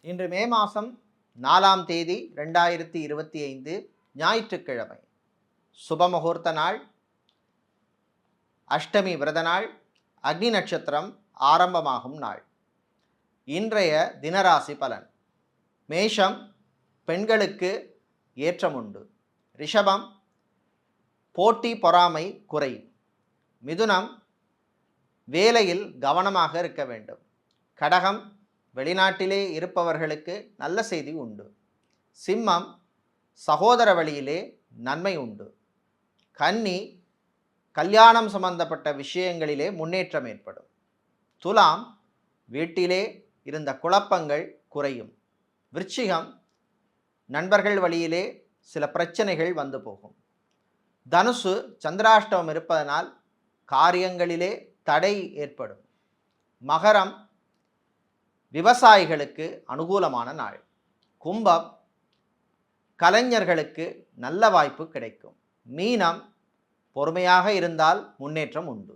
இன்று மே மாதம் 4ஆம் தேதி 2025 ஞாயிற்றுக்கிழமை. சுபமுகூர்த்த நாள், அஷ்டமி விரத நாள், அக்னி நட்சத்திரம் ஆரம்பமாகும் நாள். இன்றைய தினராசி பலன். மேஷம் பெண்களுக்கு ஏற்றம் உண்டு. ரிஷபம் போட்டி பொறாமை குறையும். மிதுனம் வேலையில் கவனமாக இருக்க வேண்டும். கடகம் வெளிநாட்டிலே இருப்பவர்களுக்கு நல்ல செய்தி உண்டு. சிம்மம் சகோதர வழியிலே நன்மை உண்டு. கன்னி கல்யாணம் சம்பந்தப்பட்ட விஷயங்களிலே முன்னேற்றம் ஏற்படும். துலாம் வீட்டிலே இருந்த குழப்பங்கள் குறையும். விருச்சிகம் நண்பர்கள் வழியிலே சில பிரச்சனைகள் வந்து போகும். தனுசு சந்திராஷ்டமம் இருப்பதனால் காரியங்களிலே தடை ஏற்படும். மகரம் விவசாயிகளுக்கு அனுகூலமான நாள். கும்பம் கலைஞர்களுக்கு நல்ல வாய்ப்பு கிடைக்கும். மீனம் பொறுமையாக இருந்தால் முன்னேற்றம் உண்டு.